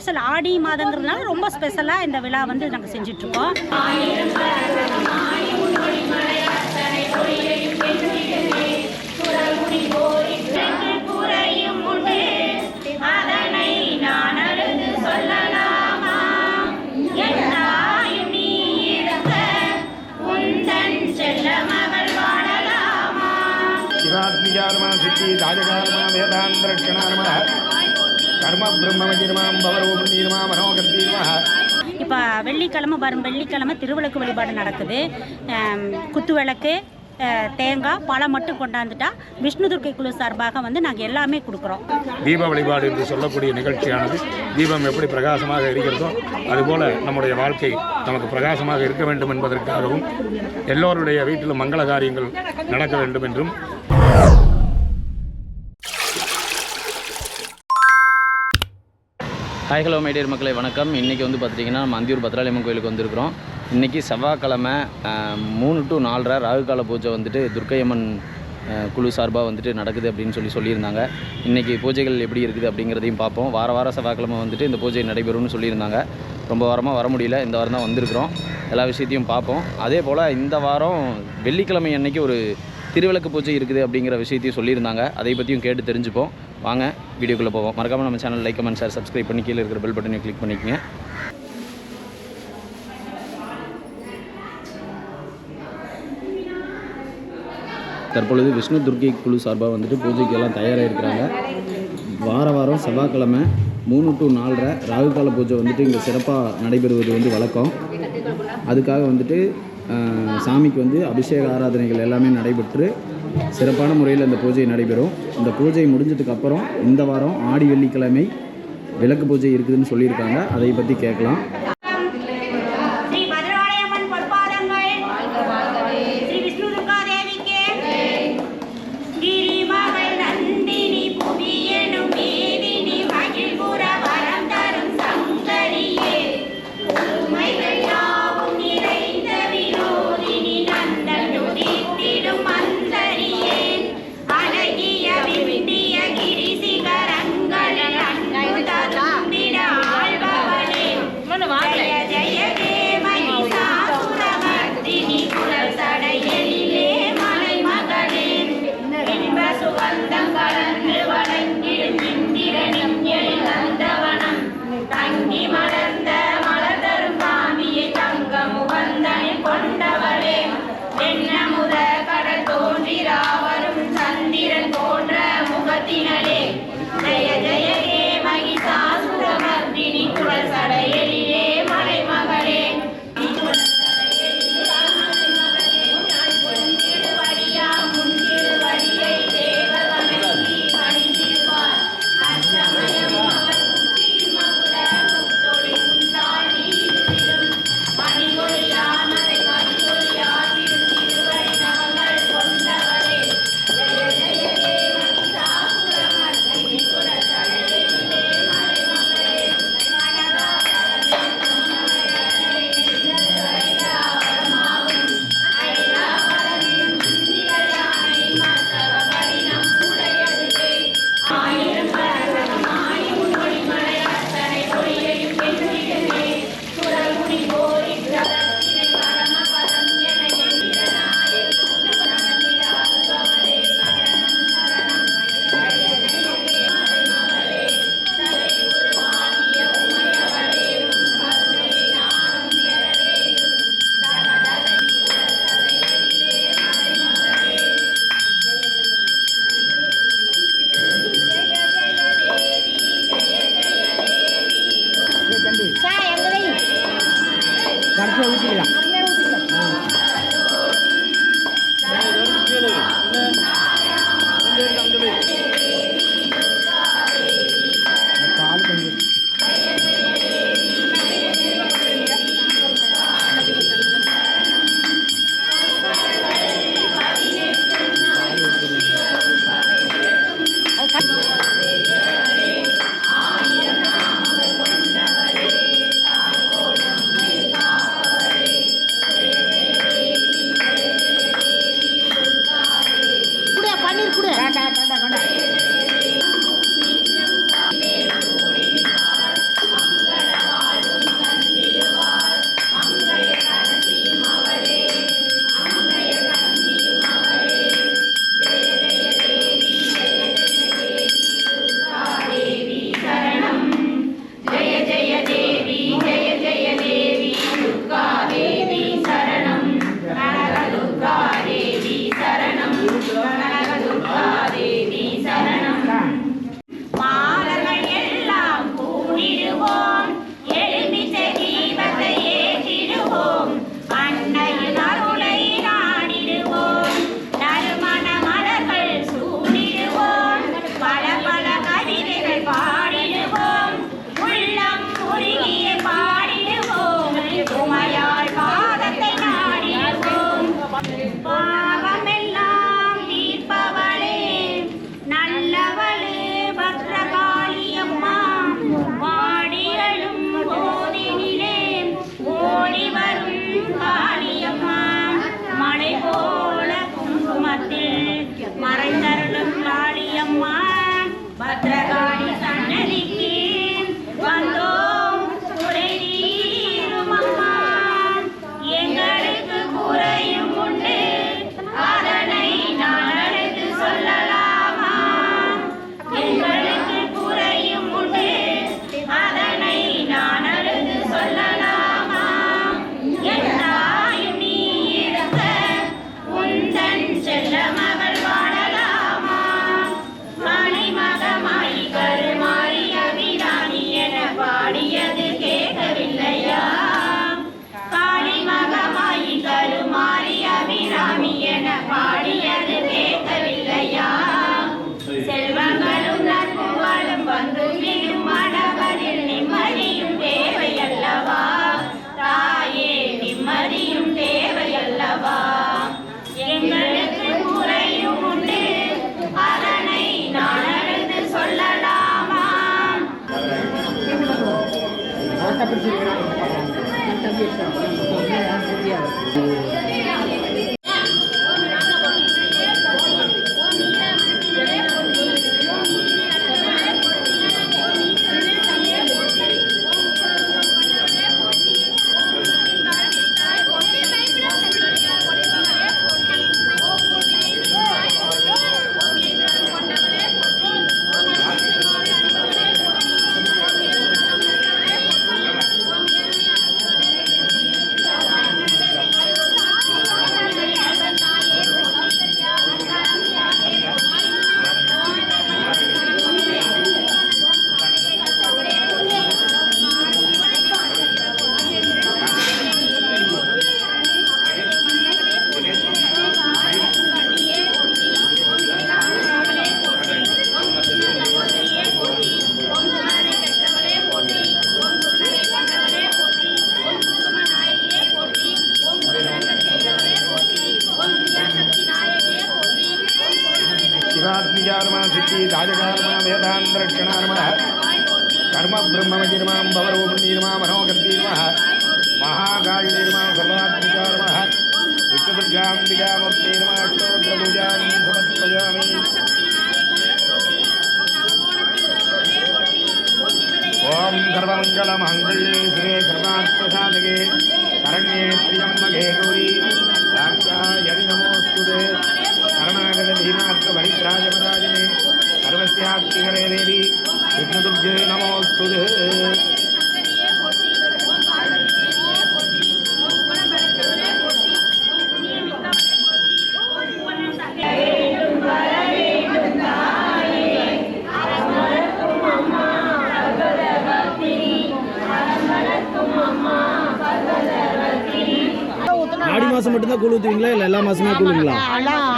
Special. ஆடி மாதங்கிறதுனால ரொம்ப ஸ்பெஷலாக இந்த விழா வந்து நாங்கள் செஞ்சிட்ருக்கோம். शिवात्मिजानमा सिद्धि राजकारमा वेदांतरक्षणानमा कर्म ब्रह्मवजिरमां भवरोपनीर्मा मनोगर्दीर्मा. இப்போ வெள்ளிக்கிழமை திருவிளக்கு வழிபாடு நடக்குது. குத்து விளக்கு, தேங்காய், பழம் மட்டும் கொண்டாந்துட்டா விஷ்ணு துர்க்கை குழு சார்பாக வந்து நாங்கள் எல்லாமே கொடுக்குறோம். தீப வழிபாடு என்று சொல்லக்கூடிய நிகழ்ச்சியானது தீபம் எப்படி பிரகாசமாக இருக்கிறதோ அதுபோல் நம்முடைய வாழ்க்கை நமக்கு பிரகாசமாக இருக்க வேண்டும் என்பதற்காகவும் எல்லோருடைய வீட்டிலும் மங்கள காரியங்கள் நடக்க வேண்டும் என்றும். ஹாய் ஹலோ மைடியர் மக்களை வணக்கம். இன்றைக்கி வந்து பார்த்திங்கன்னா நம்ம அந்தியூர் பத்ராளியம்மன் கோயிலுக்கு வந்திருக்கிறோம். இன்றைக்கி செவ்வாய்க்கிழமை 3 to 4:30 ராகுகால பூஜை வந்துட்டு துர்க்கையம்மன் குழு சார்பாக வந்துட்டு நடக்குது அப்படின்னு சொல்லியிருந்தாங்க. இன்றைக்கி பூஜைகள் எப்படி இருக்குது அப்படிங்கிறதையும் பார்ப்போம். வார செவ்வாய்க்கிழமை வந்துட்டு இந்த பூஜை நடைபெறும்னு சொல்லியிருந்தாங்க. ரொம்ப வாரமாக வர முடியல, இந்த வாரம் தான் வந்திருக்கிறோம். எல்லா விஷயத்தையும் பார்ப்போம். அதே போல் இந்த வாரம் வெள்ளிக்கிழமை அன்றைக்கி ஒரு திருவிளக்கு பூஜை இருக்குது அப்படிங்கிற விஷயத்தையும் சொல்லியிருந்தாங்க. அதை பற்றியும் கேட்டு தெரிஞ்சுப்போம். வாங்க வீடியோக்குள்ளே போவோம். மறக்காமல் நம்ம channel like, comment, share, subscribe பண்ணி கீழே இருக்கிற பெல் பட்டனை கிளிக் பண்ணிக்கோங்க. தற்பொழுது விஷ்ணு துர்க்கை குழு சார்பாக வந்துட்டு பூஜைக்கெல்லாம் தயாராக இருக்கிறாங்க. வாரம் செவ்வாய்க்கிழமை 3 to 4:30 ராகுகால பூஜை வந்துட்டு இங்கே சிறப்பாக நடைபெறுவது வந்து வழக்கம். அதுக்காக வந்துட்டு சாமிக்கு வந்து அபிஷேக ஆராதனைகள் எல்லாமே நடைபெற்று சிறப்பான முறையில் இந்த பூஜை நடைபெறும். இந்த பூஜை முடிஞ்சதுக்கப்புறம் இந்த வாரம் ஆடி வெள்ளிக்கிழமை விளக்கு பூஜை இருக்குதுன்னு சொல்லியிருக்காங்க. அதை பற்றி கேட்கலாம். शिवात्मिजानमा सिद्धि राजकारमा वेदान्तरक्षणार्मः कर्म ब्रह्ममजिर्मां भवरोपनिर्मा मनोगर्तीर्मः महाकालिर्मा सर्वात्मिकार्मः विष्णुदुर्गाम्बिकामूर्तिर्मा स्तोत्रपूजां समर्पयामि। ओम सर्वमङ्गलमाङ्गल्ये शिवे सर्वार्थसाधके शरण्ये त्र्यम्बके गौरी नारायणि नमोस्तुते शरणागत भीमार्थपरित्राजपराजने सर्वस्यात्मिकरे देवी विष्णुदुर्गे नमोस्तुते। ஆடி மாதம் மட்டும்தான் கூழ் ஊற்றுவீங்களா இல்லை எல்லா மாதமே கூழுங்களா?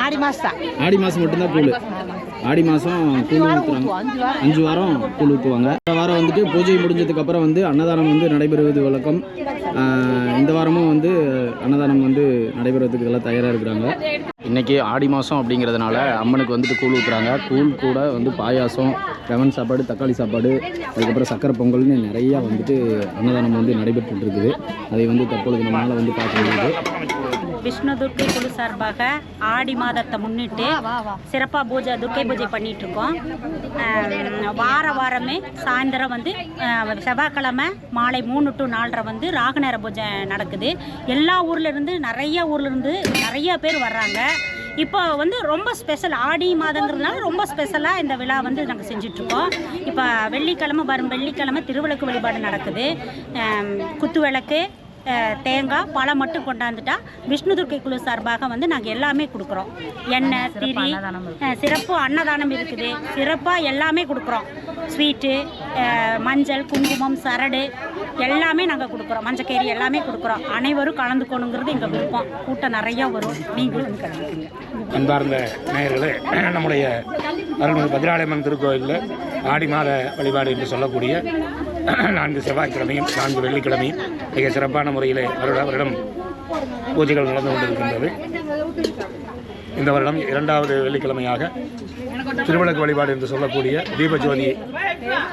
ஆடி மாதம் தான். ஆடி மாதம் மட்டும்தான் கூழ். ஆடி மாதம் கூழ் ஊற்றுறாங்க. 5 வாரம் கூழ் ஊற்றுவாங்க. இந்த வாரம் வந்துட்டு பூஜை முடிஞ்சதுக்கப்புறம் வந்து அன்னதானம் வந்து நடைபெறுவது வழக்கம். இந்த வாரமும் வந்து அன்னதானம் வந்து நடைபெறுவதுக்கு எல்லாம் தயாராக இருக்கிறாங்க. இன்றைக்கி ஆடி மாதம் அப்படிங்கிறதுனால அம்மனுக்கு வந்துட்டு கூழ் ஊற்றுறாங்க. கூழ் கூட வந்து பாயாசம், லெமன் சாப்பாடு, தக்காளி சாப்பாடு, அதுக்கப்புறம் சக்கரை பொங்கல்னு நிறையா வந்துட்டு அன்னதானம் வந்து நடைபெற்று இருக்குது. அதை வந்து தற்பொழுது நம்மளால் வந்து பார்க்க முடியுது. விஷ்ணு துர்க்கை குழு சார்பாக ஆடி மாதத்தை முன்னிட்டு சிறப்பாக துர்க்கை பூஜை பண்ணிகிட்ருக்கோம். வாரமே சாயந்தரம் வந்து செவ்வாய்க்கிழமை மாலை 3 to 4 வந்து ராகுநேர பூஜை நடக்குது. எல்லா ஊர்லேருந்து நிறைய பேர் வர்றாங்க. இப்போ வந்து ரொம்ப ஸ்பெஷல், ஆடி மாதங்கிறதுனால ரொம்ப ஸ்பெஷலாக இந்த விழா வந்து நாங்கள் செஞ்சிட்ருக்கோம். இப்போ வெள்ளிக்கிழமை திருவிளக்கு வழிபாடு நடக்குது. குத்து விளக்கு, தேங்காய், பழம் மட்டும் கொண்டாந்துட்டா விஷ்ணு துர்க்கை குழு சார்பாக வந்து நாங்கள் எல்லாமே கொடுக்குறோம். எண்ணெய், திரி, சிறப்பு அன்னதானம் இருக்குது. சிறப்பாக எல்லாமே கொடுக்குறோம். ஸ்வீட்டு, மஞ்சள், குங்குமம், சரடு எல்லாமே நாங்கள் கொடுக்குறோம். மஞ்சக்கேரி எல்லாமே கொடுக்குறோம். அனைவரும் கலந்துக்கணுங்கிறது எங்கள் விருப்பம். கூட்டம் நிறையா வரும். நீங்களும் கலந்துக்குங்க. அன்பார்ந்த நேயர்களே, நம்முடைய அருள்மிகு பத்ராலயம்மன் திருக்கோயிலில் ஆடி மாத வழிபாடு என்று சொல்லக்கூடிய 4 செவ்வாய்க்கிழமையும் 4 வெள்ளிக்கிழமையும் மிக சிறப்பான முறையில் வருடம் பூஜைகள் நடந்து கொண்டிருக்கின்றது. இந்த வருடம் 2வது வெள்ளிக்கிழமையாக திருவிளக்கு வழிபாடு என்று சொல்லக்கூடிய தீபஜோதி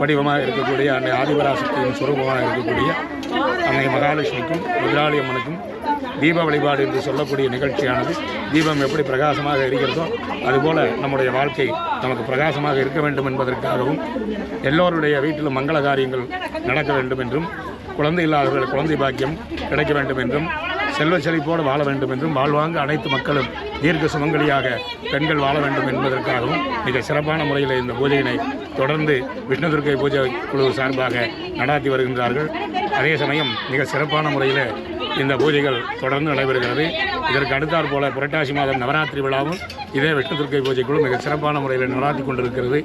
வடிவமாக இருக்கக்கூடிய அன்னை ஆதிபராசக்தியின் சுரூபமாக இருக்கக்கூடிய அன்னை மகாலட்சுமிக்கும் பத்ராலயம்மனுக்கும் தீப வழிபாடு என்று சொல்லக்கூடிய நிகழ்ச்சியானது தீபம் எப்படி பிரகாசமாக இருக்கிறதோ அதுபோல் நம்முடைய வாழ்க்கை நமக்கு பிரகாசமாக இருக்க வேண்டும் என்பதற்காகவும் எல்லோருடைய வீட்டிலும் மங்கள காரியங்கள் நடக்க வேண்டும் என்றும் குழந்தை இல்லாதவர்கள் குழந்தை பாக்கியம் கிடைக்க வேண்டும் என்றும் செல்வ செழிப்போடு வாழ வேண்டும் என்றும் வாழ்வாங்க அனைத்து மக்களும் தீர்க்க சுமங்கலியாக பெண்கள் வாழ வேண்டும் என்பதற்காகவும் மிக சிறப்பான முறையில் இந்த பூஜையினை தொடர்ந்து விஷ்ணு துர்க்கை பூஜை குழு சார்பாக நடாத்தி வருகின்றார்கள். அதே சமயம் மிக சிறப்பான முறையில் இந்த பூஜைகள் தொடர்ந்து நடைபெறுகிறது. இதற்கு அடுத்தாற் போல புரட்டாசி மாதம் நவராத்திரி விழாவும் இதே விஷ்ணு துர்க்கை பூஜை குழு மிக சிறப்பான முறையில் நடாத்தி கொண்டிருக்கிறது.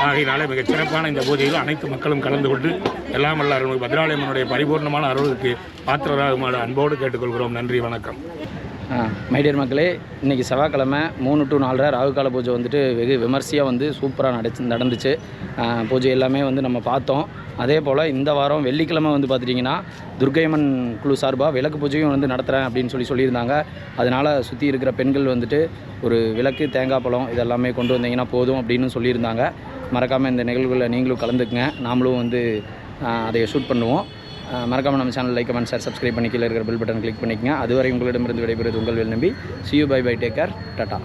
ஆகையினாலே மிக சிறப்பான இந்த பூஜையில் அனைத்து மக்களும் கலந்து கொண்டு எல்லாம் வல்ல அருள்மிகு பத்ராலயம்மனுடைய பரிபூர்ணமான அருளுக்கு பாத்திரராகுமாறு அன்போடு கேட்டுக்கொள்கிறோம். நன்றி, வணக்கம். மைடியர் மக்களே, இன்றைக்கி செவ்வாய்க்கிழமை 3 to 4 ராகுகால பூஜை வந்துட்டு வெகு விமர்சையாக வந்து சூப்பராக நடந்துச்சு. பூஜை எல்லாமே வந்து நம்ம பார்த்தோம். அதே போல் இந்த வாரம் வெள்ளிக்கிழமை வந்து பார்த்துட்டிங்கன்னா துர்க்கையம்மன் குழு சார்பாக விளக்கு பூஜையும் வந்து நடத்துகிறேன் அப்படின்னு சொல்லியிருந்தாங்க. அதனால் சுற்றி இருக்கிற பெண்கள் வந்துட்டு ஒரு விளக்கு, தேங்காய் பழம் இதெல்லாமே கொண்டு வந்தீங்கன்னா போதும் அப்படின்னு சொல்லியிருந்தாங்க. மறக்காமல் இந்த நிகழ்வுகளில் நீங்களும் கலந்துக்குங்க. நாமளும் வந்து அதை ஷூட் பண்ணுவோம். மறக்காமல் நம்ம channel like comment share subscribe பண்ணி கீழே இருக்கிற பெல் பட்டன் கிளிக் பண்ணிக்கங்க. அதுவரை உங்களிடமிருந்து விடைபெறுவது உங்கள் வேல் நம்பி. See you, bye bye, take care, tata.